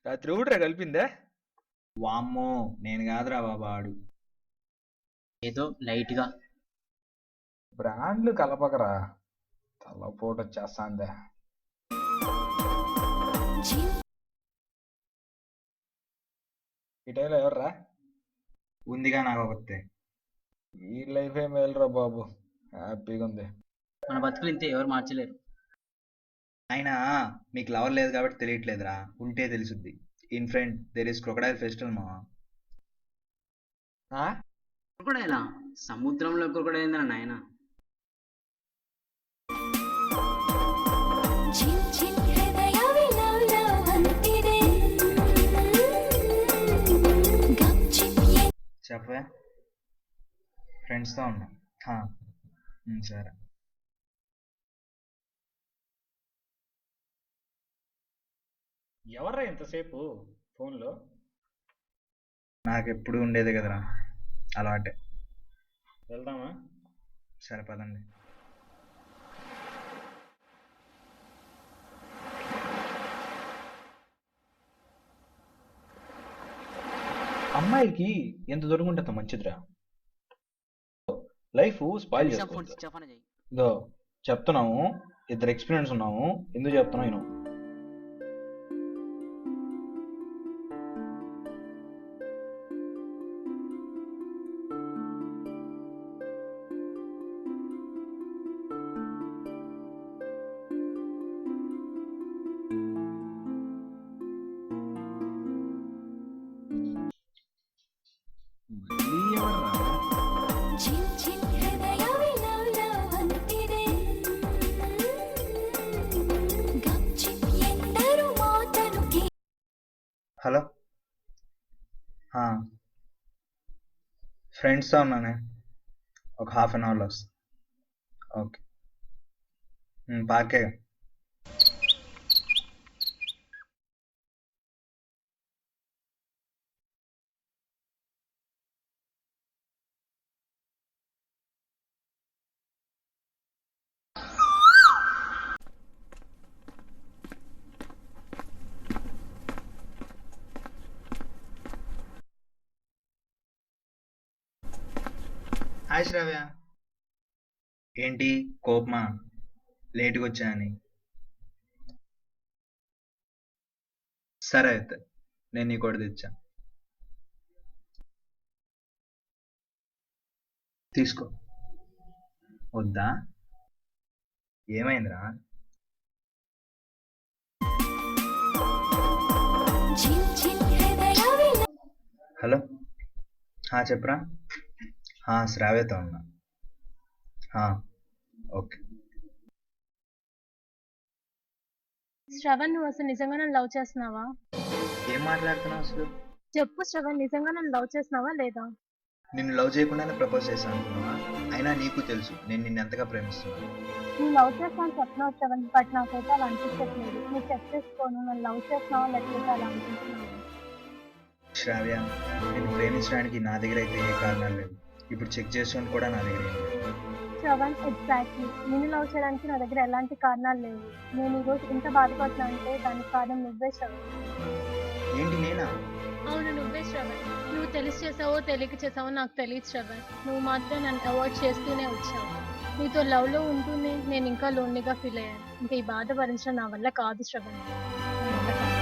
రాత్రి ఊడరా కలిపిందే? వామ్మో, నేను కాదురా బాబా ఆడు. ఏదో లైట్ గా. బ్రాండ్లు కలపకరా, తలపోట వచ్చేస్తాందే. ఈ టైంలో ఎవర్రా? ఉందిగా నాకు ఒకతే. ఈ లైఫ్ ఏం మేలురా బాబు, హ్యాపీగా ఉంది. మన బతుకులు ఇంతే, ఎవరు మార్చలేరు. అయినా మీకు లవర్ లేదు కాబట్టి తెలియట్లేదురా, ఉంటే తెలుసుద్ది. In friend there is crocodile festival మా. క్రొకడైలా? సముద్రంలో క్రొకడైందా నాయన? చెప్పే, ఫ్రెండ్స్తో ఉన్నా. సరే. ఎవర్రా ఇంతసేపు ఫోన్లో? నాకు ఎప్పుడు ఉండేది కదరా అలవాటే. వెళ్దామా? సరే పదండి. అమ్మాయికి ఎంత దొరుకుంటే అంత మంచిదిరా, లైఫ్ స్పాయిల్ చేసుకోవద్దు. ఇదో చెప్తున్నాము, ఇద్దరు ఎక్స్పీరియన్స్ ఉన్నాము, ఎందుకు చెప్తున్నావు నేను. హలో, ఫ్రెండ్స్తో ఉన్నానే, ఒక హాఫ్ అన్ అవర్లో వస్తా. ఓకే, పార్కే. హాయ్ శ్రావ్య. ఏంటి కోపమా లేటుగా వచ్చాయని? సరే అయితే నేను నీ కూడా తెచ్చా, తీసుకో. వద్దా? ఏమైందిరా? హలో, చెప్పరా. శ్రావ్యతో ఉన్నా. ఓకే. శ్రవణ్, నువ్వు అసలు నిజంగా నన్ను లవ్ చేస్తున్నావా? ఏం మాట్లాడుతున్నావు అసలు? చెప్పు శ్రవణ్, నిజంగా నన్ను లవ్ చేస్తున్నావా లేదా? నిన్ను లవ్ చేయకుండానే ప్రపోజ్ చేశాను అనుకున్నావా? అయినా నీకు తెలుసు నేను నిన్ను ఎంతగా ప్రేమిస్తున్నాను. నువ్వు లవ్ చేస్తాను చెప్తున్నావు శ్రవణ్, బట్ నాకైతే అలా అనిపించట్లేదు. నువ్వు చెక్ చేసుకోను, నన్ను లవ్ చేస్తున్నావా లేకపోతే అలా అనిపించలేదు. శ్రావ్య, నేను ప్రేమించడానికి నా దగ్గర అయితే ఏ కారణాలు లేవు. ఇప్పుడు చెక్ చేసుకోండి కూడా నా దగ్గర ఏం లేదు. శ్రవణ్, ఎగ్జాక్ట్లీ నిన్ను లవ్ చేయడానికి నా దగ్గర ఎలాంటి కారణాలు లేవు. నేను ఈరోజు ఇంత బాధపడుతున్నా అంటే దానికి కారణం నువ్వే శ్రవణ్. ఏంటి నేనా? అవును, నువ్వే శ్రవణ్. నువ్వు తెలిసి చేసావో తెలియక చేసావో నాకు తెలియదు శ్రవణ్. నువ్వు మాత్రం నన్ను అవాయిడ్ చేస్తూనే వచ్చావు. నీతో లవ్లో ఉంటూనే నేను ఇంకా లోన్లీగా ఫీల్ అయ్యాను. ఇంకా ఈ బాధ భరించడం నా వల్ల కాదు శ్రవణ్. నా వల్ల కాదు.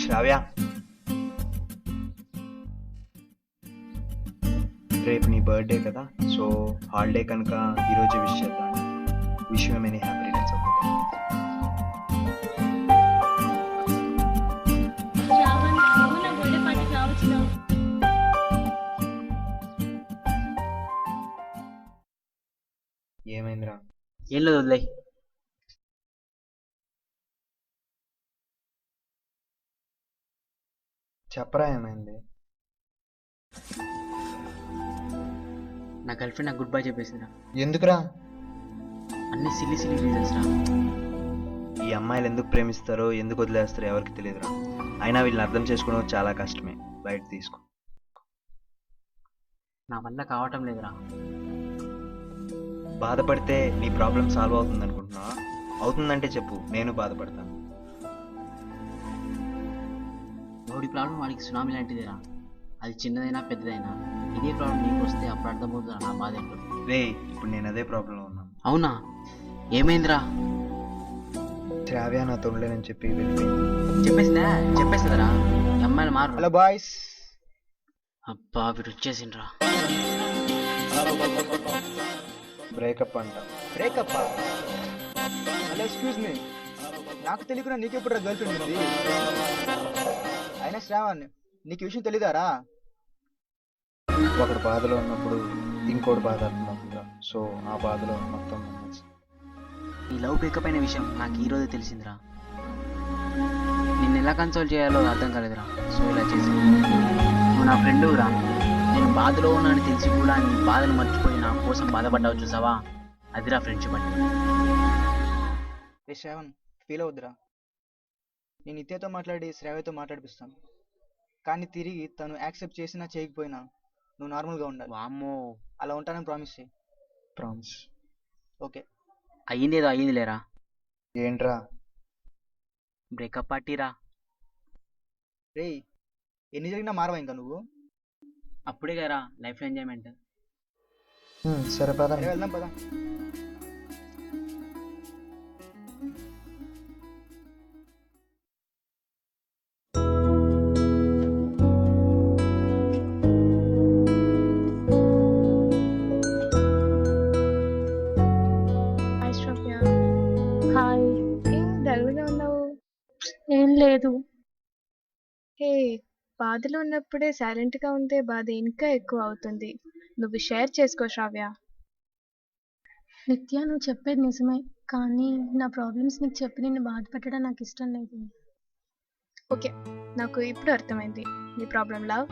శ్రావ్య, రేపు నీ బర్త్డే కదా, సో హాలిడే కనుక ఈరోజు విష్ చేద్దాం. Wish you many happy returns of the day. Shravan, నువ్వు నా బర్త్డే పార్టీకి రావచ్చునా? ఏమైందిరా? ఏం లేదు, వదిలే. చెప్పరా ఏమైంది? నా గర్ల్ ఫ్రెండ్ నాకు గుడ్ బై చెప్పేసిందిరా. ఎందుకురా? అన్ని సిల్లీ సిల్లీ రీజన్స్ రా. ఈ అమ్మాయిలు ఎందుకు ప్రేమిస్తారో ఎందుకు వదిలేస్తారో ఎవరికి తెలియదురా. అయినా వీళ్ళని అర్థం చేసుకోవడం చాలా కష్టమే. బయట తీసుకో. నా వల్ల కావటం లేదురా. బాధపడితే నీ ప్రాబ్లం సాల్వ్ అవుతుంది అనుకుంటున్నావా? అవుతుందంటే చెప్పు, నేను బాధపడతాను. ఎవడి ప్రాబ్లం వాడికి సునామీ లాంటిదేరా. అది చిన్నదైనా పెద్దదైనా ఇదే ప్రాబ్లం నీకు వస్తే అప్పుడు అర్థమవుతుందా నా బాధ ఏంటో. రే, ఇప్పుడు నేను అదే ప్రాబ్లంలో ఉన్నాను. అవునా? ఏమైందిరా? శ్రావ్య నా తొండలేనని చెప్పి వెళ్ళిపోయింది. చెప్పేస్తుందిరా. ఈ అమ్మాయిలు మారు. Hello boys. అబ్బా, వీడు వచ్చేసిండ్రా. బ్రేకప్ అంట. బ్రేకప్? హలో, ఎక్స్క్యూజ్ మీ, నాకు తెలియకుండా నీకెప్పుడు గర్ల్ ఫ్రెండ్ ఉంది? అయినా శ్రావణ్, నీకు ఈ విషయం తెలీదారా? ఒకడు బాధలో ఉన్నప్పుడు ఇంకోటి బాధ అర్థమవుతుందా? సో ఆ బాధలో మొత్తం ఈ లవ్ బ్రేకప్ అయిన విషయం నాకు ఈ రోజే తెలిసిందిరా. నిన్ను ఎలా కన్సోల్ చేయాలో అర్థం కాలేదురా. సో ఇలా చేశాను. నువ్వు నా ఫ్రెండ్ రా. నేను బాధలో ఉన్నానని తెలిసి కూడా నీ బాధను మర్చిపోయి నా కోసం బాధపడ్డావు చూసావా? అదిరా ఫ్రెండ్షిప్ అంటే. రే శ్రావణ్, ఫీల్ అవుద్దురా. నేను నిత్యతో మాట్లాడి శ్రావ్యతో మాట్లాడిపిస్తాను. కానీ తిరిగి తను యాక్సెప్ట్ చేసినా చేయకపోయినా నువ్వు నార్మల్గా ఉండాలి. వామ్మో, అలా ఉంటానని ప్రామిస్ చేయి. ప్రామిస్. ఓకే. అయ్యింది ఏదో అయ్యింది లేరా. ఏంట్రా? బ్రేకప్ పార్టీరా. రే, ఎన్ని జరిగినా మారవా ఇంకా నువ్వు? అప్పుడే కదరా లైఫ్లో ఎంజాయ్మెంట్. సరే పద. సరే, వెళ్దాం పదా. హాయ్, ఏం డల్గా ఉన్నావు? ఏం లేదు. హే, బాధలో ఉన్నప్పుడే సైలెంట్గా ఉంటే బాధ ఇంకా ఎక్కువ అవుతుంది. నువ్వు షేర్ చేసుకో శ్రావ్య. నిత్య, నువ్వు చెప్పేది నిజమే, కానీ నా ప్రాబ్లమ్స్ నీకు చెప్పి నిన్ను బాధపెట్టడం నాకు ఇష్టం లేదు. ఓకే, నాకు ఇప్పుడు అర్థమైంది. నీ ప్రాబ్లం లవ్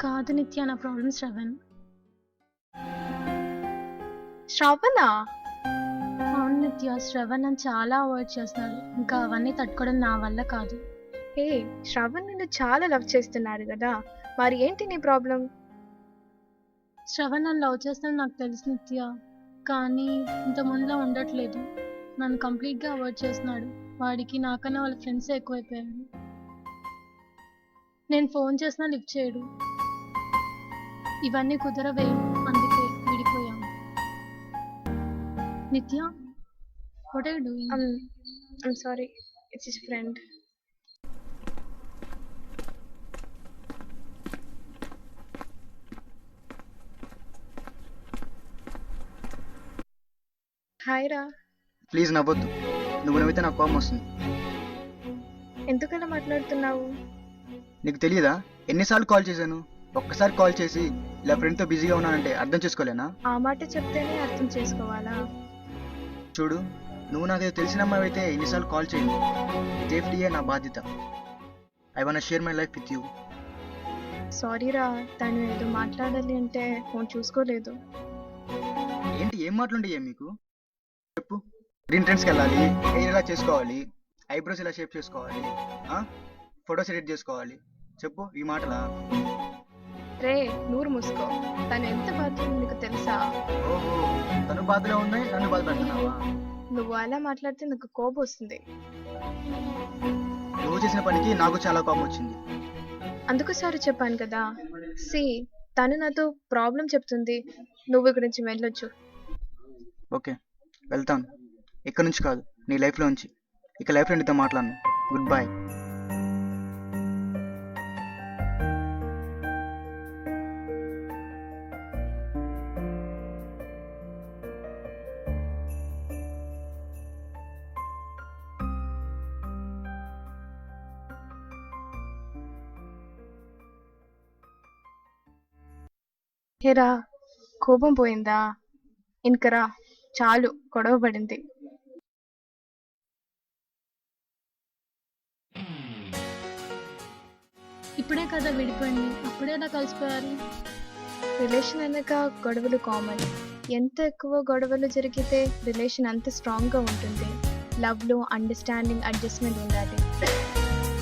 కాదు నిత్య. నా ప్రాబ్లం శ్రవణ్. శ్రవణా? అవును నిత్య, శ్రవణ్ నన్ను చాలా అవాయిడ్ చేస్తున్నాడు. ఇంకా అవన్నీ తట్టుకోవడం నా వల్ల కాదు. హే, శ్రవణ్ నిన్ను చాలా లవ్ చేస్తున్నాడు కదా, మరి ఏంటి నీ ప్రాబ్లం? శ్రవణ్ నన్ను లవ్ చేస్తానని నాకు తెలుసు నిత్య, కానీ ఇంత ముందులా ఉండట్లేదు. నన్ను కంప్లీట్గా అవాయిడ్ చేస్తున్నాడు. వాడికి నాకన్నా వాళ్ళ ఫ్రెండ్స్ ఎక్కువైపోయారు. నేను ఫోన్ చేసినా లిఫ్ట్ చేయడు. ఇవన్నీ కుదరవే, అందుకే విడిపోయాం. నిత్య, what are you doing? I'm sorry, it's his friend. Hi రా. ప్లీజ్ నవ్వొద్దు. నువ్వు నవ్వితే నాకు కోపం వస్తుంది. ఎందుకలా మాట్లాడుతున్నావు? నీకు తెలియదా ఎన్నిసార్లు కాల్ చేశాను? ఒక్కసారి కాల్ చేసి ఇలా ఫ్రెండ్తో బిజీగా ఉన్నానంటే అర్థం చేసుకోలేనా? ఆ మాట చెప్తేనే అర్థం చేసుకోవాలా? చూడు, నువ్వు నాకు తెలిసిన అమ్మాయి అయితే ఎన్నిసార్లు కాల్ చేయండి. సేఫ్టీయే నా బాధ్యత. I want share my life with you. Sorry రా, తను ఏదో మాట్లాడాలి అంటే ఫోన్ చూసుకోలేదు. ఏంటి, ఏం మాట్లాడి మీకు చెప్పు. గ్రీన్ ట్రెండ్స్కి వెళ్ళాలి, హెయిర్ ఎలా చేసుకోవాలి, ఐబ్రోస్ ఎలా షేప్ చేసుకోవాలి, ఫొటోస్ ఎడిట్ చేసుకోవాలి, చెప్పు ఈ మాటలా? రే, నూరు మూసుకో. తను ఎంత బాధలో నీకు తెలుసా? ఓహో, తను బాధలో ఉన్నాయి, నన్ను బాధ పెడుతున్నావా? నువ్వు అలా మాట్లాడితే నాకు కోపం వస్తుంది. నువ్వు చేసిన పనికి నాకు చాలా కోపం వచ్చింది. అందుకు సారి చెప్పాను కదా. సి, తను నాతో ప్రాబ్లం చెప్తుంది, నువ్వు ఇక్కడి నుంచి వెళ్ళొచ్చు. ఓకే, వెళ్తాను. ఇక్కడ నుంచి కాదు, నీ లైఫ్లో నుంచి. ఇక లైఫ్లో నీతో మాట్లాడను. Good bye. హేరా, కోపం పోయిందా? ఇంకరా, చాలు, గొడవ పడింది. ఇప్పుడే కదా విడిపోయింది, అప్పుడే ఎలా కలిసిపోయారు? రిలేషన్ అన్నాక గొడవలు కామన్. ఎంత ఎక్కువ గొడవలు జరిగితే రిలేషన్ అంత స్ట్రాంగ్గా ఉంటుంది. లవ్లో అండర్స్టాండింగ్, అడ్జస్ట్మెంట్ ఉండాలి.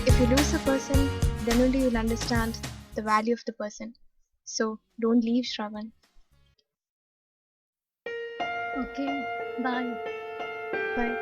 If you lose a person, then only you'll understand the value of the person. So don't leave, Shravan. Okay, bye. Bye.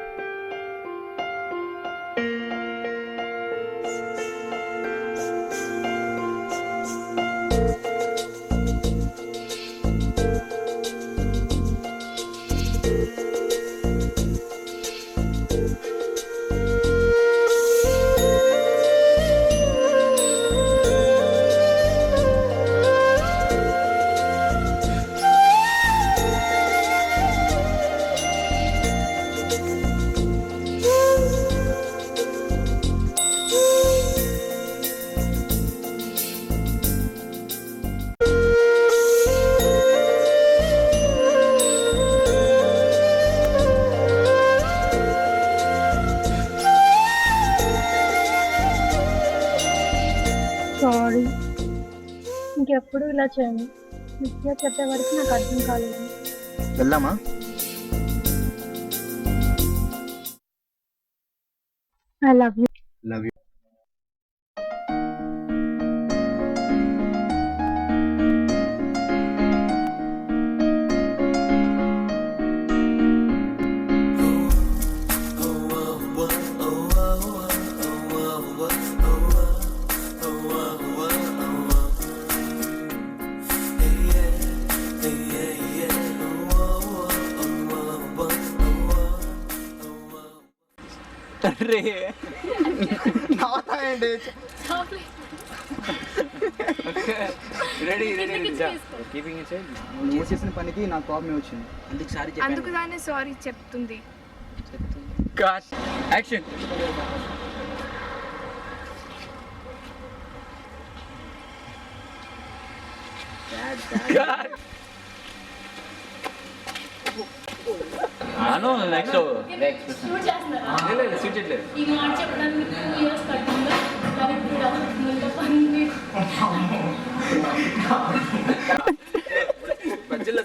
Sorry, ఇంకెప్పుడు ఇలా చేయను. నిత్య చెప్పే వరకు నాకు అర్థం కాలేదు. వెళ్దామా? I love you. Love you. నువ్వు చేసిన పనికి నాకు కోపమే వచ్చింది. అందుకు దాన్ని సారీ చెప్తుంది. యాక్షన్. నెక్స్ట్ ఈ మాట చెప్పడానికి 2 years పట్టిందా? దరిద్రుడా, ముందు పని మధ్యలో